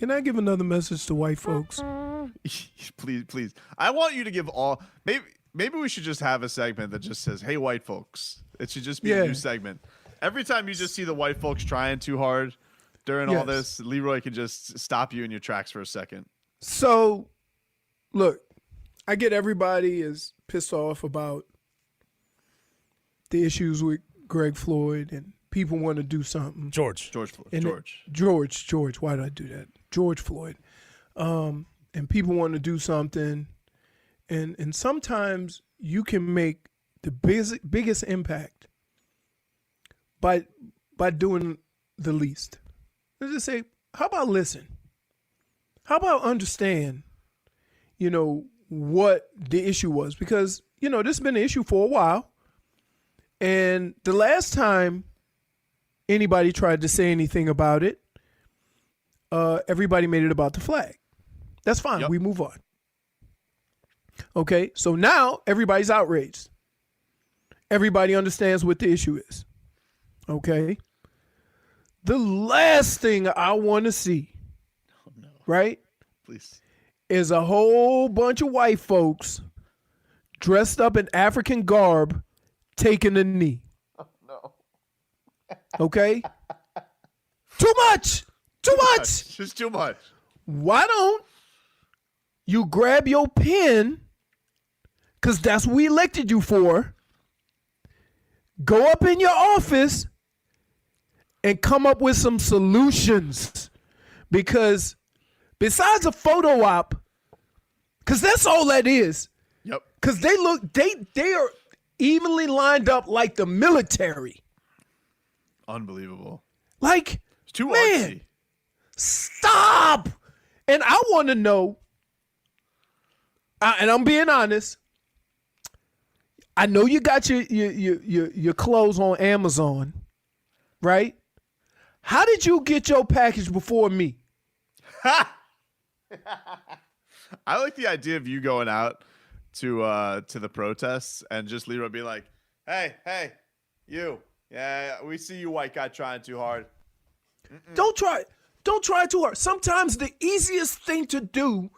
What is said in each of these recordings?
Can I give another message to white folks? Please. I want you to give all. Maybe we should just have a segment that just says, "Hey, white folks." It should just be a new segment. Every time you just see the white folks trying too hard during all this, Leroy can just stop you in your tracks for a second. So, look, I get everybody is pissed off about the issues with Greg Floyd, and people want to do something. George Floyd. George. Why did I do that? George Floyd. And people want to do something, and sometimes you can make the biggest impact by doing the least. Let's just say, how about listen? How about understand, what the issue was? Because, this has been an issue for a while. And the last time anybody tried to say anything about it, everybody made it about the flag. That's fine. Yep. We move on. Okay, so now everybody's outraged. Everybody understands what the issue is. Okay? The last thing I want to see, right? Please. Is a whole bunch of white folks dressed up in African garb taking a knee. Oh, no. Okay? Too much. Just too much. Why don't you grab your pen, because that's what we elected you for, go up in your office and come up with some solutions? Because besides a photo op, because that's all that is. Yep. Because they are evenly lined up like the military. Unbelievable. Like, it's too man, artsy. Stop. And I want to know, and I'm being honest, I know you got your clothes on Amazon, right? How did you get your package before me? I like the idea of you going out to the protests and just Leroy be like, hey, you. Yeah, we see you white guy trying too hard. Don't try too hard. Sometimes the easiest thing to do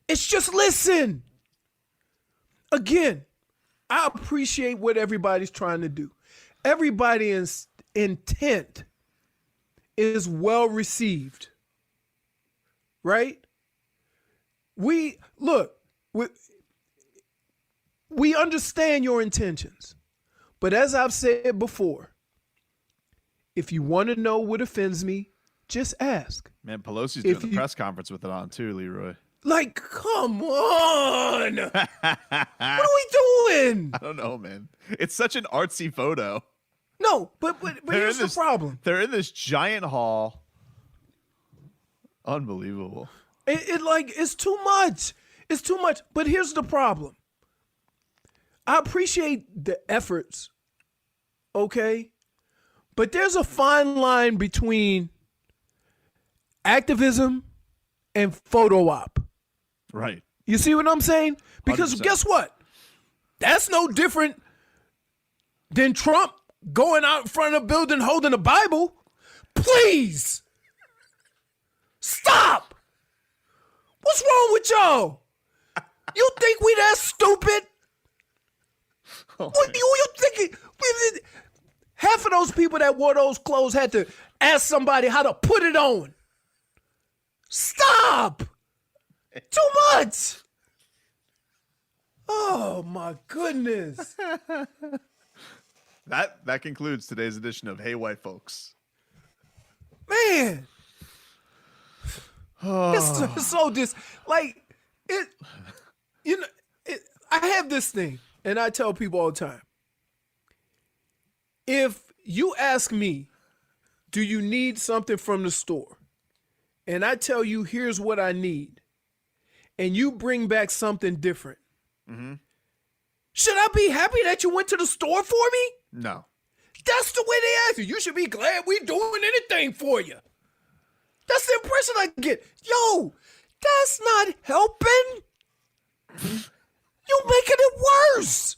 is just listen. Again, I appreciate what everybody's trying to do. Everybody's intent is well received. Right? We understand your intentions. But as I've said before, if you want to know what offends me, just ask. Man, Pelosi's doing the press conference with it on too, Leroy. Like, come on. What are we doing? I don't know, man. It's such an artsy photo. No, but here's the problem. They're in this giant hall. Unbelievable. It's too much. It's too much. But here's the problem. I appreciate the efforts, okay? But there's a fine line between activism and photo op. Right. You see what I'm saying? Because 100%. Guess what? That's no different than Trump going out in front of a building holding a Bible. Please. Stop. What's wrong with y'all? You think we that stupid? Oh, what you thinking? Half of those people that wore those clothes had to ask somebody how to put it on. Stop. Too much. Oh my goodness. That concludes today's edition of Hey White Folks. Man. It's so I have this thing, and I tell people all the time. If you ask me, do you need something from the store? And I tell you, here's what I need. And you bring back something different. Mm-hmm. Should I be happy that you went to the store for me? No. That's the way they ask you. You should be glad we're doing anything for you. That's the impression I get. Yo, that's not helping. You're making it worse.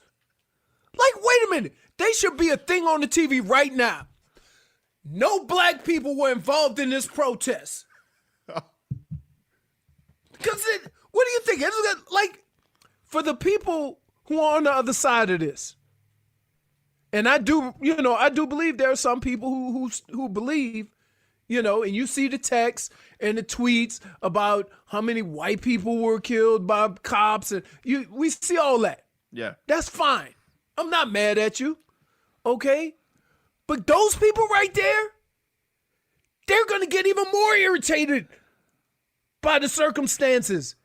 Like, wait a minute. They should be a thing on the TV right now. No black people were involved in this protest. Because what do you think? Like, for the people who are on the other side of this, and I do believe there are some people who believe, and you see the texts and the tweets about how many white people were killed by cops, and we see all that. Yeah. That's fine. I'm not mad at you, okay? But those people right there, they're going to get even more irritated by the circumstances.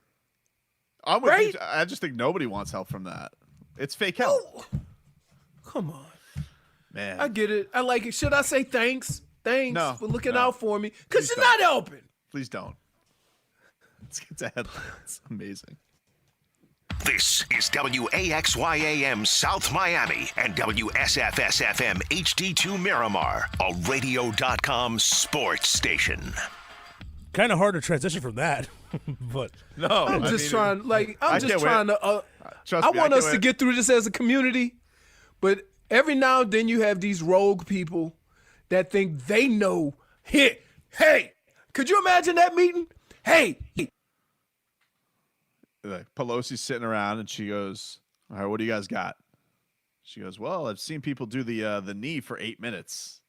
I'm with Right? you. I just think nobody wants help from that. It's fake help. Oh, come on. Man. I get it. I like it. Should I say thanks? Thanks No, for looking no. out for me. Because Please you're not helping. Please don't. Let's get to headlines. Amazing. This is WAXYAM South Miami and WSFS-FM HD2 Miramar, a radio.com sports station. Kind of hard to transition from that, but No. I'm just trying to. Trust I me, want can't us to wait. get through this as a community, but every now and then you have these rogue people that think they know. Hey, could you imagine that meeting? Hey, Like, Pelosi's sitting around and she goes, "All right, what do you guys got?" She goes, "Well, I've seen people do the knee for 8 minutes."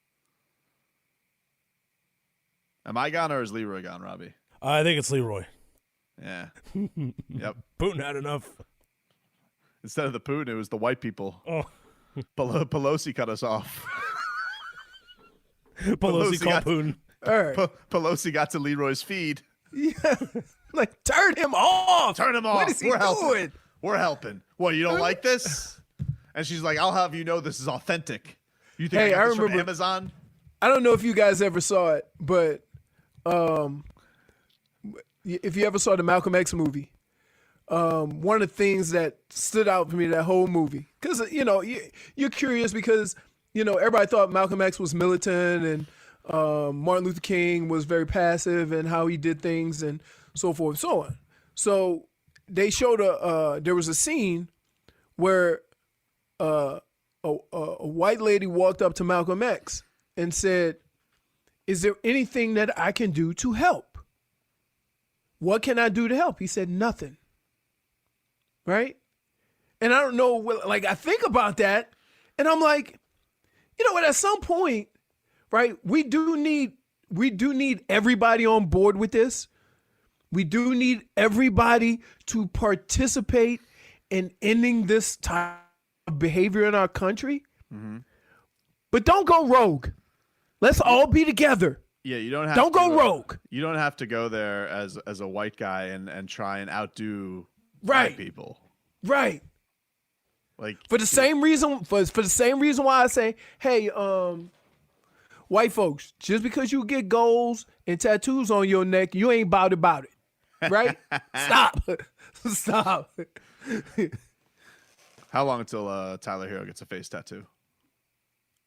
Am I gone or is Leroy gone, Robbie? I think it's Leroy. Yeah. Yep. Putin had enough. Instead of the Putin, it was the white people. Oh, Pelosi cut us off. Pelosi called got- Putin. all right. Pelosi got to Leroy's feed. Yeah, like turn him off. Turn him off. What is he We're helping. doing? We're helping. What, you don't like this? And she's like, "I'll have you know this is authentic." You think Hey, I got I this from remember- Amazon? I don't know if you guys ever saw it, but if you ever saw the Malcolm X movie, one of the things that stood out for me that whole movie, because you're curious because everybody thought Malcolm X was militant and Martin Luther King was very passive and how he did things and so forth and so on. So they showed there was a scene where a white lady walked up to Malcolm X and said, "Is there anything that I can do to help? What can I do to help?" He said, "Nothing." Right? And I don't know, like, I think about that and I'm like, you know what, at some point, right, we do need everybody on board with this. We do need everybody to participate in ending this type of behavior in our country. Mm-hmm. But don't go rogue. Let's all be together. Yeah, you don't have Don't to, go rogue. You don't have to go there as a white guy and try and outdo Right. black people. Right. Like, For the same reason why I say, hey, white folks, just because you get goals and tattoos on your neck, you ain't about it. Right? Stop. Stop. how long until Tyler Hero gets a face tattoo?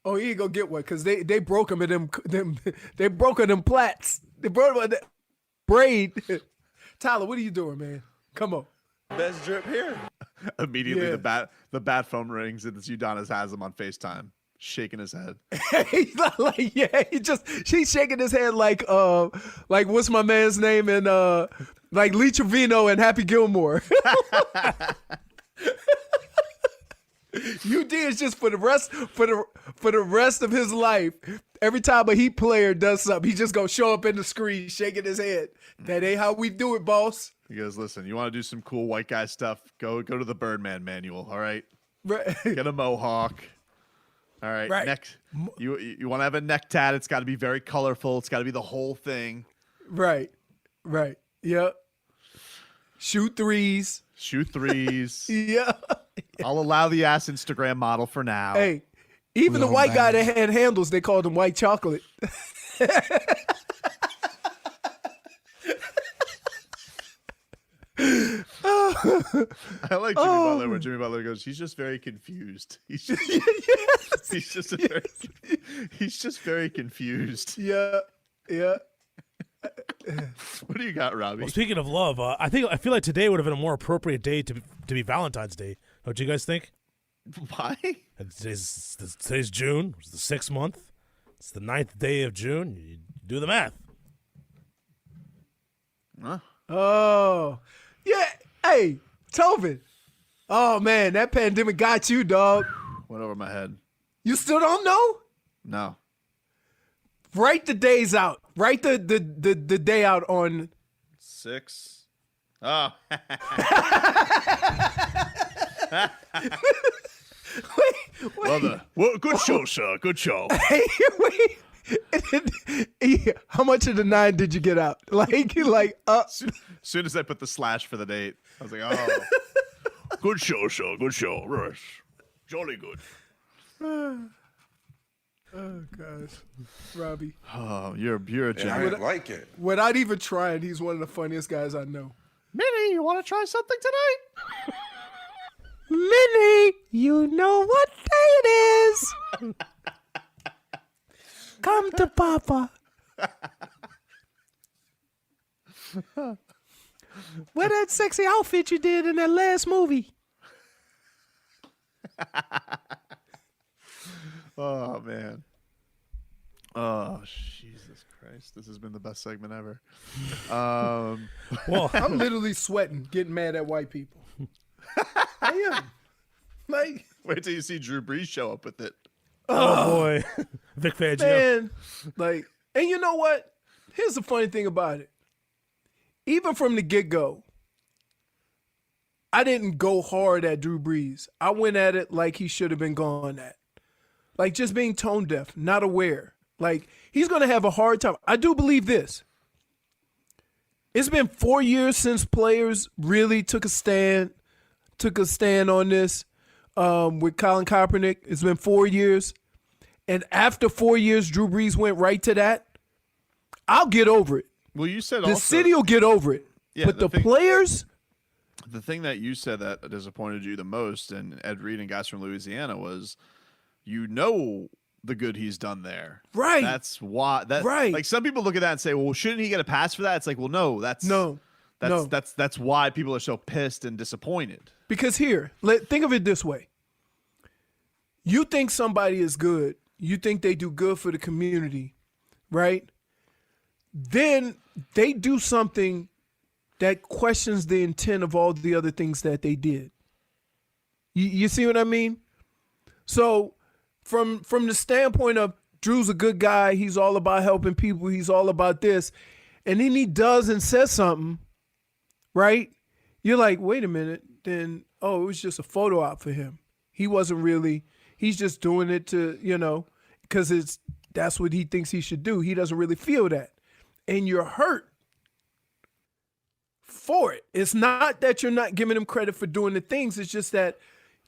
Oh, he ain't gonna get one because they broke him in them they broke him them plaits. They broke him that braid. Tyler, what are you doing, man? Come on. Best drip here. Immediately, Yeah. the bat phone rings and it's Udonis has him on FaceTime, shaking his head. He's not like, yeah, she's shaking his head like what's my man's name in like Lee Trevino and Happy Gilmore. UD is just for the rest of his life. Every time a Heat player does something, he just gonna show up in the screen shaking his head. That ain't how we do it, boss. He goes, "Listen, you want to do some cool white guy stuff? Go to the Birdman manual. All right, Right. get a mohawk. All right, Right. neck. You want to have a neck tat? It's got to be very colorful. It's got to be the whole thing. Right. Yep. Shoot threes. Shoot threes. Yeah. I'll allow the ass Instagram model for now." Hey, even the white guy that had handles, they called him white chocolate. I like Jimmy Butler when Jimmy Butler goes, "He's just very confused. He's just very confused." Yeah. What do you got, Robbie? Well, speaking of love, I feel like today would have been a more appropriate day to be Valentine's Day. Don't you guys think? Why? Today's June. It's the 6th month. It's the 9th day of June. You do the math. Huh? Oh, yeah. Hey, Tobin. Oh man, that pandemic got you, dog. Went over my head. You still don't know? No. Write the days out. Write the day out on. 6. Oh. Wait. Good show, sir. Good show. Hey, wait. How much of the 9 did you get out? Soon as I put the slash for the date, I was like, oh. Good show, sir. Good show. Rush. Jolly good. Oh gosh, Robbie. Oh, you're a And I gem. didn't like it. Without even trying, he's one of the funniest guys I know. Minnie, you want to try something tonight? Minnie, you know what day it is. Come to Papa. Wear that sexy outfit you did in that last movie. Oh, man. Oh, Jesus Christ. This has been the best segment ever. Well, I'm literally sweating, getting mad at white people. I am. Like, Wait till you see Drew Brees show up with it. oh boy, Vic Fangio. man, like, and you know what? Here's the funny thing about it. Even from the get-go, I didn't go hard at Drew Brees. I went at it like he should have been gone at. Like, just being tone deaf, not aware. Like, he's going to have a hard time. I do believe this. It's been 4 years since players really took a stand on this with Colin Kaepernick. It's been 4 years. And after 4 years, Drew Brees went right to that. I'll get over it. Well, you said The also, city will get over it. Yeah, but the the thing- players, the thing that you said that disappointed you the most, and Ed Reed and guys from Louisiana, was the good he's done there. Right. That's why. Right. Like, some people look at that and say, well, shouldn't he get a pass for that? It's like, well, no. no. That's why people are so pissed and disappointed. Because think of it this way. You think somebody is good. You think they do good for the community, right? Then they do something that questions the intent of all the other things that they did. You see what I mean? So from the standpoint of Drew's a good guy, he's all about helping people, he's all about this, and then he does and says something, right? You're like, wait a minute, then, it was just a photo op for him. He wasn't really, he's just doing it to, because that's what he thinks he should do. He doesn't really feel that. And you're hurt for it. It's not that you're not giving him credit for doing the things. It's just that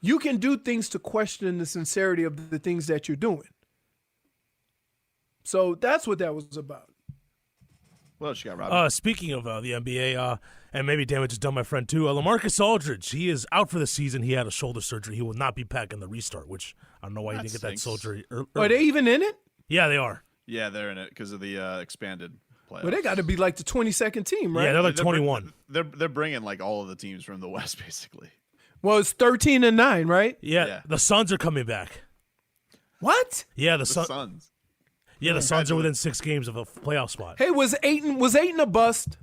you can do things to question the sincerity of the things that you're doing. So that's what that was about. What else you got, Rob? Speaking of the NBA, and maybe damage is done, my friend too. LaMarcus Aldridge, he is out for the season. He had a shoulder surgery. He will not be back in the restart, which I don't know why he That didn't get that stinks. surgery. Are they even in it? Yeah, they are. Yeah, they're in it because of the expanded playoffs. Well, they got to be like the 22nd team, right? Yeah, they're like They're 21. They're bringing like all of the teams from the West, basically. Well, it's 13-9, right? Yeah, the Suns are coming back. What? Yeah, the The Suns. Suns. Yeah, the Suns are within 6 games of a playoff spot. Hey, was Ayton a bust?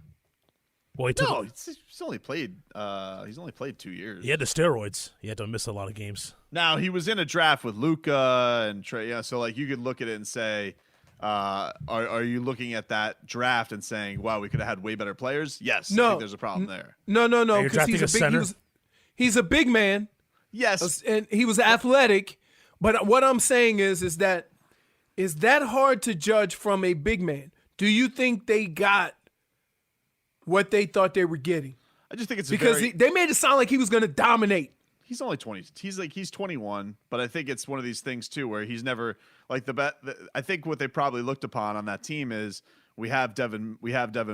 Boy, he took No, he's only played. He's only played 2 years. he had the steroids. He had to miss a lot of games. Now he was in a draft with Luka and Trey. Yeah, so like you could look at it and say, are you looking at that draft and saying, wow, we could have had way better players? Yes. I No. think there's a problem there. No, you're because drafting a center? he's a big man, Yes. and he was athletic. But what I'm saying is that hard to judge from a big man? Do you think they got what they thought they were getting? I just think it's Because they made it sound like he was going to dominate. he's only 20. He's 21, but I think it's one of these things too where he's never like I think what they probably looked upon on that team is we have Devin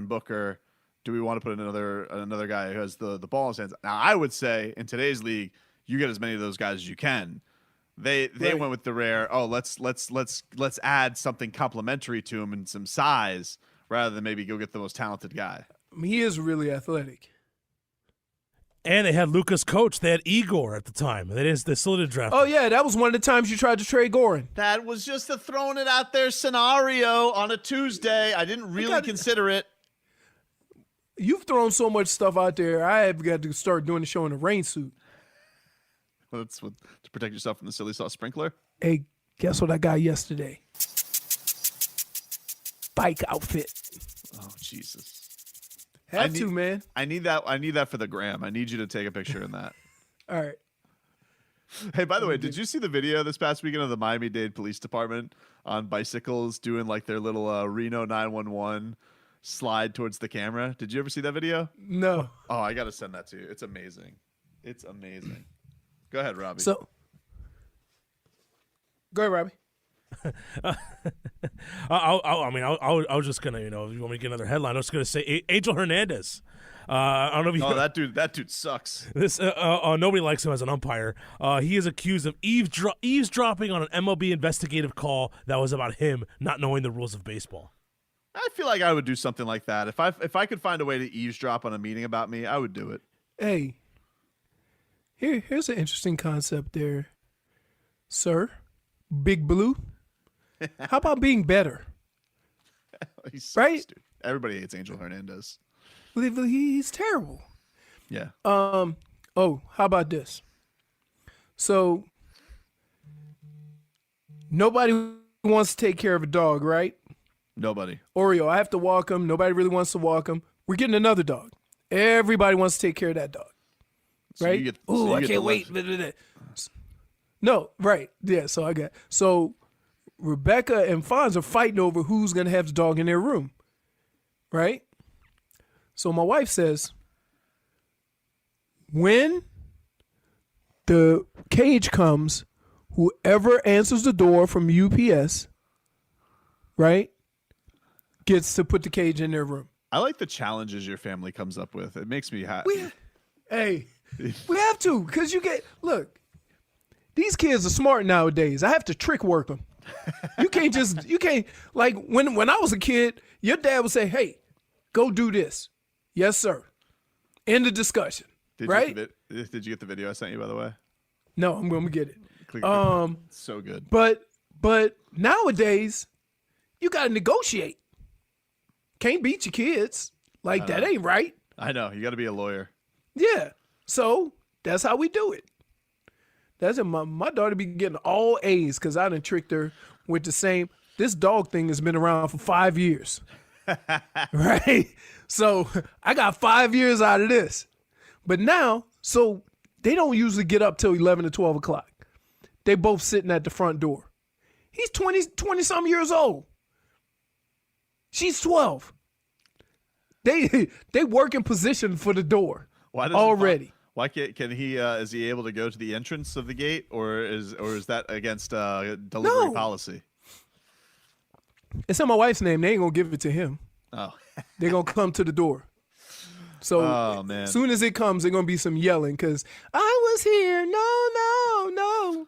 Booker. Do we want to put another guy who has the ball in his hands? Now I would say in today's league, you get as many of those guys as you can. They Right. went with the rare. Oh, let's add something complementary to him and some size rather than maybe go get the most talented guy. I mean, he is really athletic. And they had Luka's coach. They had Igor at the time. They still didn't draft Oh him. yeah, that was one of the times you tried to trade Goran. That was just a throwing it out there scenario on a Tuesday. I didn't really consider it. you've thrown so much stuff out there. I have got to start doing the show in a rain suit. That's what to protect yourself from the silly sauce sprinkler. Hey, guess what I got yesterday? Bike outfit. Oh Jesus! Had to, man. I need that. I need that for the gram. I need you to take a picture in that. All right. Hey, by the way, did you see the video this past weekend of the Miami-Dade Police Department on bicycles doing like their little Reno 911 slide towards the camera? Did you ever see that video? No. Oh, I got to send that to you. It's amazing. It's amazing. Go ahead, Robbie. So, go ahead, Robbie. I was just gonna, if you want me to get another headline, I was gonna say Angel Hernandez. I don't know if you. Oh, that dude sucks. This nobody likes him as an umpire. He is accused of eavesdropping on an MLB investigative call that was about him not knowing the rules of baseball. I feel like I would do something like that if I could find a way to eavesdrop on a meeting about me. I would do it. Hey, here's an interesting concept there, sir. Big Blue. How about being better? He sucks, Right? dude. Everybody hates Angel Hernandez. He's terrible. Yeah. Oh, how about this? So, nobody wants to take care of a dog, right? Nobody. Oreo, I have to walk him. Nobody really wants to walk him. We're getting another dog. Everybody wants to take care of that dog, So right? you get- so Oh, you I get can't the wait. left- No, right. Yeah, so Rebecca and Fonz are fighting over who's going to have the dog in their room, right? So my wife says, when the cage comes, whoever answers the door from UPS, right, gets to put the cage in their room. I like the challenges your family comes up with. It makes me happy. Hey, we have to, because look, these kids are smart nowadays. I have to trick work them. You can't, like when I was a kid, your dad would say, hey, go do this. Yes, sir. End of discussion. Right? Did you get the video I sent you, by the way? No, I'm going to get it. Click, so good. But nowadays, you got to negotiate. Can't beat your kids. Like, that ain't right. I know. You got to be a lawyer. Yeah. So that's how we do it. That's it. My daughter be getting all A's because I done tricked her with the same. This dog thing has been around for 5 years. Right? So I got 5 years out of this. But now, so they don't usually get up till 11 or 12 o'clock. They both sitting at the front door. He's 20-some years old. She's 12. They work in position for the door already. Why can he? Is he able to go to the entrance of the gate, or is that against delivery policy? It's in my wife's name. They ain't gonna give it to him. Oh, They're gonna come to the door. So man. Soon as it comes, there's gonna be some yelling because I was here. No.